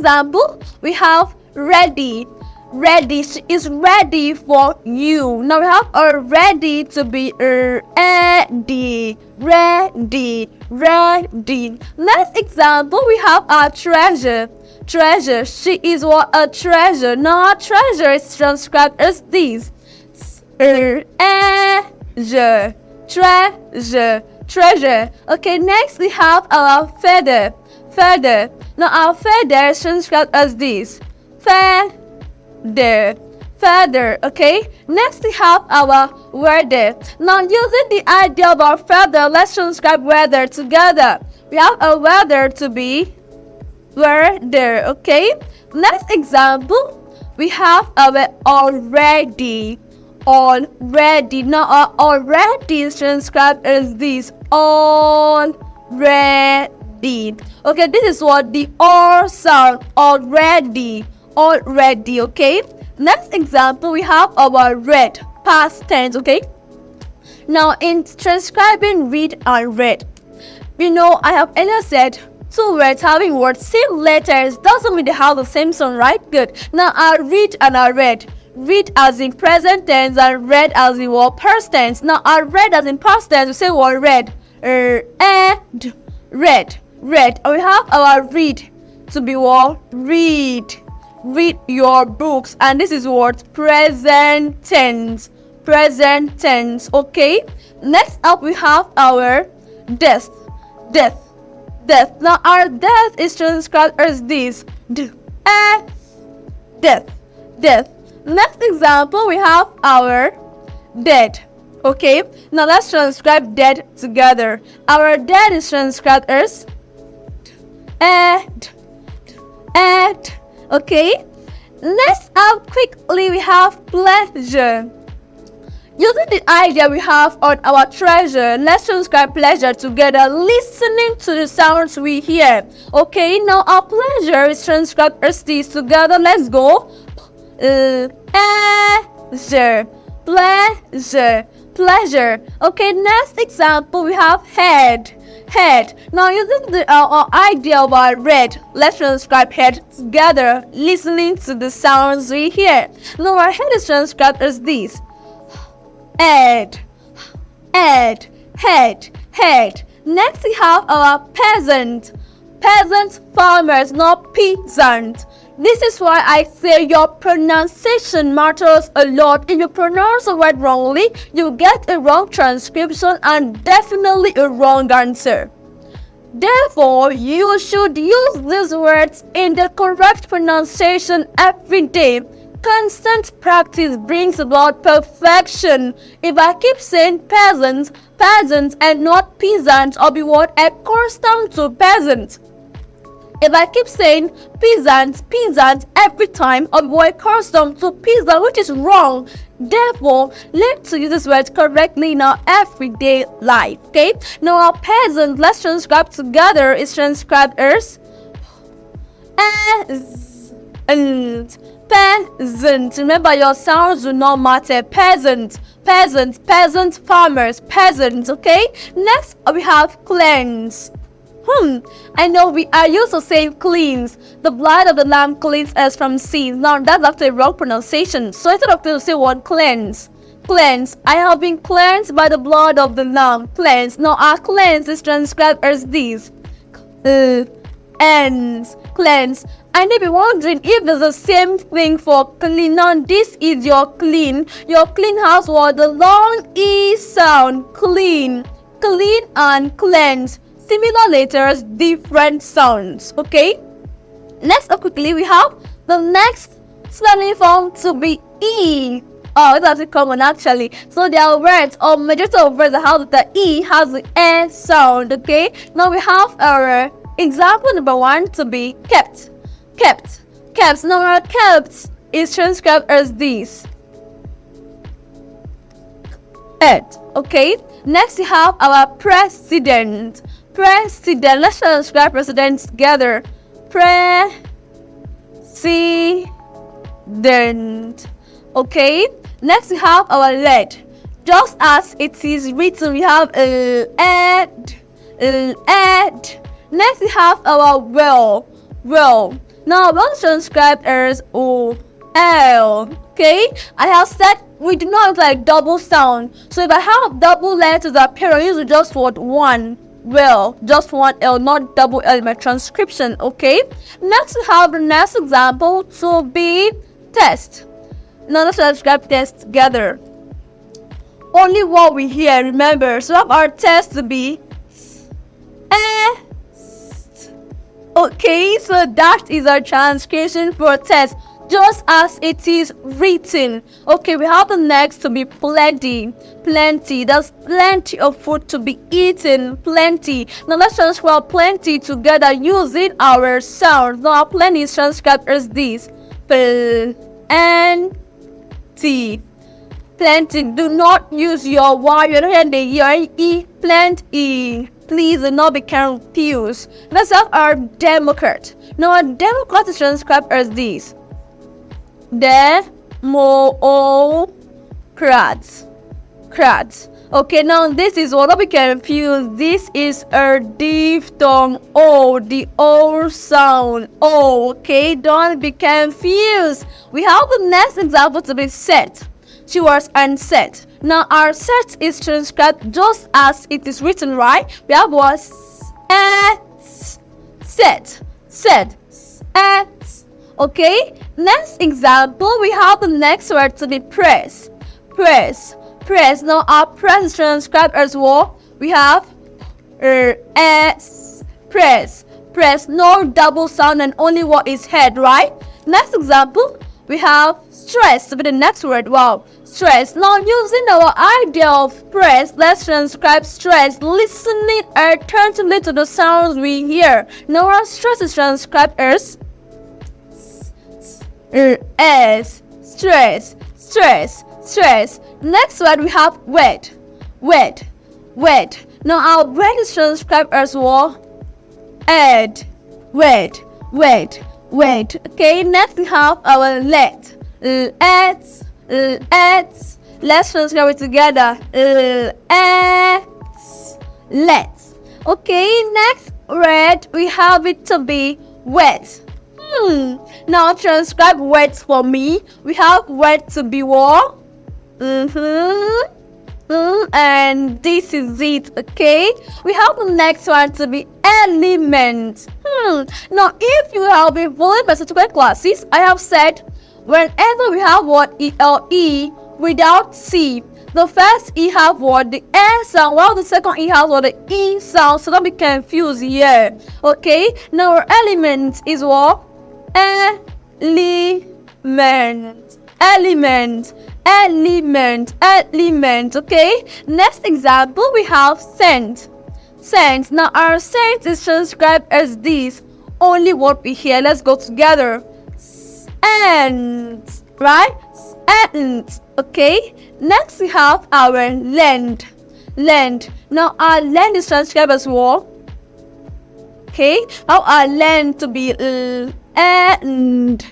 example, we have ready. Ready, she is ready for you. Now we have a ready to be ready, ready, ready. Next example, we have a treasure. Treasure, she is what? A treasure. Now a treasure is transcribed as this. Treasure, treasure, treasure. Okay, next we have our feather. Feather. Now our feather is transcribed as this. Feather. Feather. Okay, next we have our weather. Now using the idea of our feather, let's transcribe weather together. We have a weather to be weather. Okay, next example, we have our already. Already. Now our already is transcribed as this. Already. Okay, this is what the or sound. Already. Already. Okay, next example, we have our read, past tense. Okay, now in transcribing read and read, you know I have earlier said two words having words same letters doesn't mean they have the same sound, right? Good. Now I read and I read. Read as in present tense and read as in what? Past tense. Now I read as in past tense, we say what? Read. And read. Read. And we have our read to be what? Read. Read your books, and this is what? Present tense. Present tense. Okay, next up we have our death. Death. Death. Now our death is transcribed as this. Death. Death. Next example, we have our dead. Okay, now let's transcribe dead together. Our dead is transcribed as ed. Okay, next up quickly we have pleasure. Using the idea we have on our treasure, let's transcribe pleasure together, listening to the sounds we hear. Okay, now our pleasure is transcribed as this together. Let's go. Pleasure, pleasure, pleasure. Okay, next example we have head. Head. Now using the idea of our read, let's transcribe head together, listening to the sounds we hear. Now our head is transcribed as this. Head, head, head, head. Next we have our peasant. Peasant, farmers, not peasant. This is why I say your pronunciation matters a lot. If you pronounce a word wrongly, you get a wrong transcription and definitely a wrong answer. Therefore, you should use these words in the correct pronunciation every day. Constant practice brings about perfection. If I keep saying peasants, peasants and not peasants, I'll be what? Accustomed to peasants. If I keep saying peasants, peasants every time, I'll be accustomed to peasant, which is wrong. Therefore, let's use this word correctly in our everyday life. Okay? Now our peasant, let's transcribe together, is transcribed as peasant. Remember, your sounds do not matter. Peasant, peasant, peasant, farmers, peasants. Okay? Next, we have cleanse. I know we are used to saying cleans. The blood of the lamb cleans us from sins. Now that's actually wrong pronunciation. So instead of saying one cleanse, cleanse. I have been cleansed by the blood of the lamb. Cleanse. Now our cleanse is transcribed as this. Ends. Cleanse. I may be wondering if there's the same thing for clean. Now this is your clean. Your clean has what? The long E sound. Clean. Clean and cleanse. Similar letters, different sounds. Okay? Next up quickly, we have the next spelling form to be E. Oh, it's actually common actually. So there are words or majority of words that have the E has the E sound. Okay? Now we have our example number 1 to be kept. Kept. Kept. Now our kept is transcribed as this. Ed. Okay? Next we have our president. President. Let's transcribe president together. President. Okay. Next we have our lead. Just as it is written, we have ed. Next we have our well. Well. Now, one transcribed as O L. Okay, I have said we do not like double sound. So if I have double letters appear, I use just what one. Well, just one L, not double L in my transcription. Okay. Next, we have the next example to be test. Now let's transcribe test together. Only what we hear. Remember, so we have our test to be okay, so that is our transcription for test, just as it is written. Okay, we have the next to be plenty. Plenty, that's plenty of food to be eaten. Plenty. Now let's transcribe plenty together using our sounds. Now plenty is transcribed as this: plenty. Plenty. Do not use your Y. You don't hear the E. Plenty. Please do not be confused. Let's have our Democrat. Now, our Democrat is transcribed as this: Democrats. Crats. Okay, now this is what, don't be confused. This is a diphthong O, the O sound. O. Okay, don't be confused. We have the next example to be set. She was unset. Now our set is transcribed just as it is written, right? We have was set. Okay. Next example, we have the next word to be press. Press. Now our press is transcribed as what? We have s. Press. No double sound and only what is heard, right? Next example, we have stress to be the next word. Wow. Stress. Now using our idea of press, let's transcribe stress, listening attentively to the sounds we hear. Now our stress is transcribed as stress. Next word we have wet. Now our wet is transcribed as what? Wet. Okay, next we have our let. Let's transcribe it together. Let. Okay, next word we have it to be wet. Now transcribe wet for me. We have wet to be what? And this is it. Okay, we have the next one to be element. Now if you have been following my subsequent classes, I have said whenever we have what ELE without C, the first E have what? The S sound, while the second E has what? The E sound, so don't be confused here. Okay, now our element is what? Element. Okay, next example we have scent. Now our scent is transcribed as this, only what we hear. Let's go together. And right, and okay. Next we have our land. Now our land is transcribed as what? Okay, how our land to be and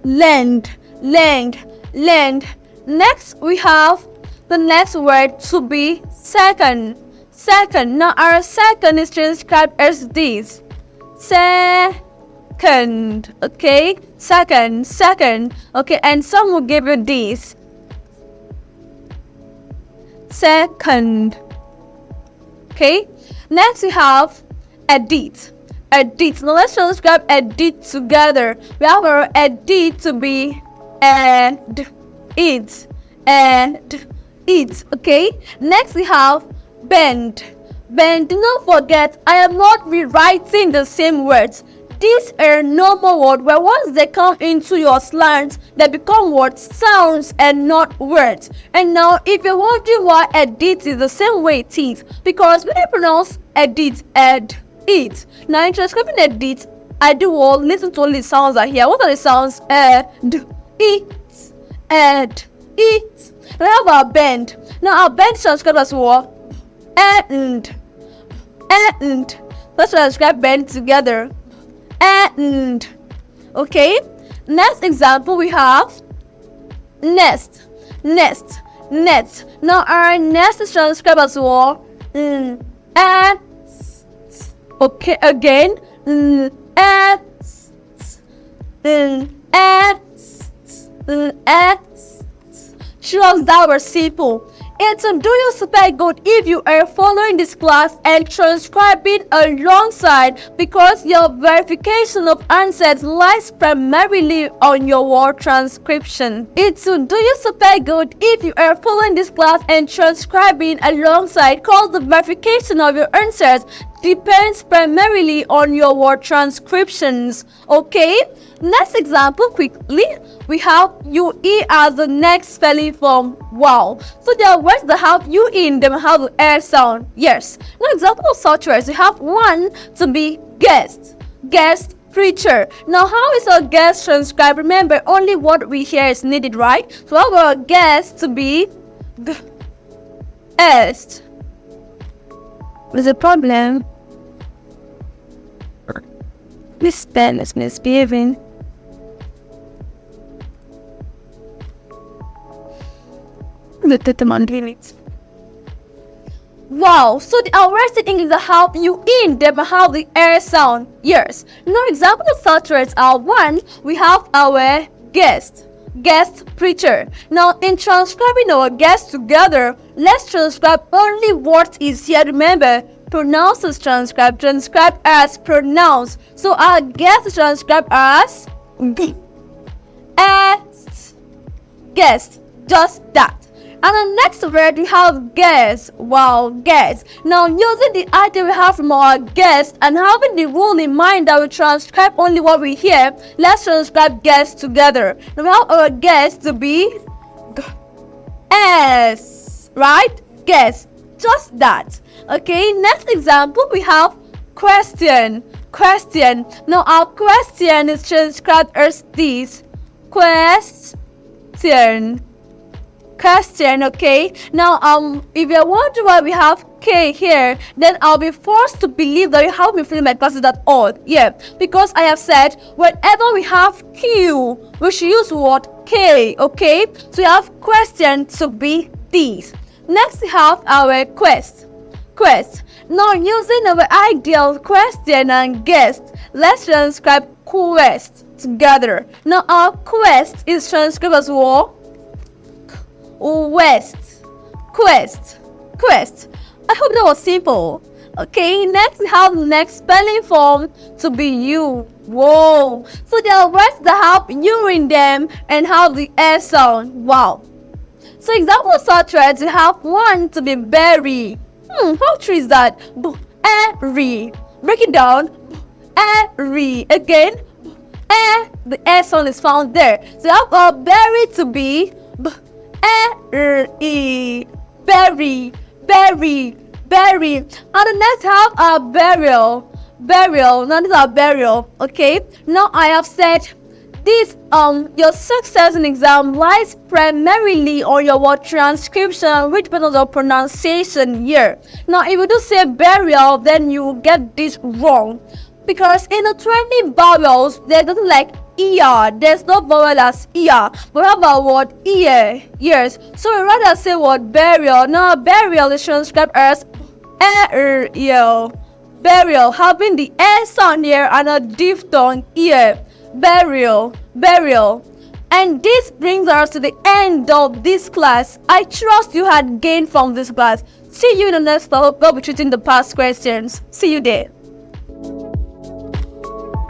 land. Next we have the next word to be second. Now our second is transcribed as this: second. Okay, second. Okay, and some will give you this: second. Okay, next we have edit. Now let's transcribe edit together. We have our edit to be and it. Okay, next we have bend. Do not forget, I am not rewriting the same words. These are normal words where once they come into your slangs, they become words, sounds, and not words. And now, if you're wondering why edit is the same way it is, because when I pronounce edit, it. Now, in transcribing edit, I do all listen to all the sounds I hear. What are the sounds? It. Now, I have our bend. Now, our bend transcribed as what? And. Let's transcribe bend together. And. Okay. Next example we have nest. Now our nest is transcribed as what? And. Okay, again. Sure, that was simple. And so do you spell good if you are following this class and transcribing alongside, because your verification of answers lies primarily on your word transcription. It's do you spell good if you are following this class and transcribing alongside, because the verification of your answers depends primarily on your word transcriptions. Okay? Next example quickly. We have UE as the next spelling form. Wow. So there are words that have UE in them have the air sound. Yes. Now example of such words, we have one to be guest. Guest preacher. Now how is a guest transcribed? Remember, only what we hear is needed, right? So we have a guest to be est. There's a problem. This pen is misbehaving. Wow, so the words in English that have you in them have the air sound. Yes. Now examples of such words are one, we have our guest preacher. Now in transcribing our guest together, let's transcribe only what is here. Remember, pronounce is transcribed as pronounce. So our guest is transcribed as guest. Just that. And the next word we have guess. Wow, guess. Now using the idea we have from our guess and having the rule in mind that we transcribe only what we hear, let's transcribe guess together. Now we have our guess to be S, right? Guess. Just that. Okay, next example we have question. Now our question is transcribed as this. Question, okay? Now, if you're wondering why we have K here, then I'll be forced to believe that you haven't been feeling my classes at all. Yeah, because I have said whenever we have Q, we should use what? K, okay? So you have question to be these. Next, we have our quest. Now, using our ideal question and guest, let's transcribe quest together. Now, our quest is transcribed as what? Quest. I hope that was simple. Okay, next we have the next spelling form to be you. Whoa. So there are words that have you in them and have the S sound. Wow. So example of such words, we have one to be berry. How true is that? Berry. Break it down. Berry. Again. The S sound is found there. So you have a berry to be berry. And the next have a burial. Now this is a burial. Okay. Now I have said this your success in exam lies primarily on your word transcription, which depends on your pronunciation here. Now if you do say burial, then you get this wrong, because in the 20 vowels there's nothing like ear. There's no vowel as ear. We have a word ear. Yes. So we rather say word burial. Now burial is transcribed as burial, having the S sound here and a diphthong ear. Burial. And this brings us to the end of this class. I trust you had gained from this class. See you in the next class. We'll be treating the past questions. See you there.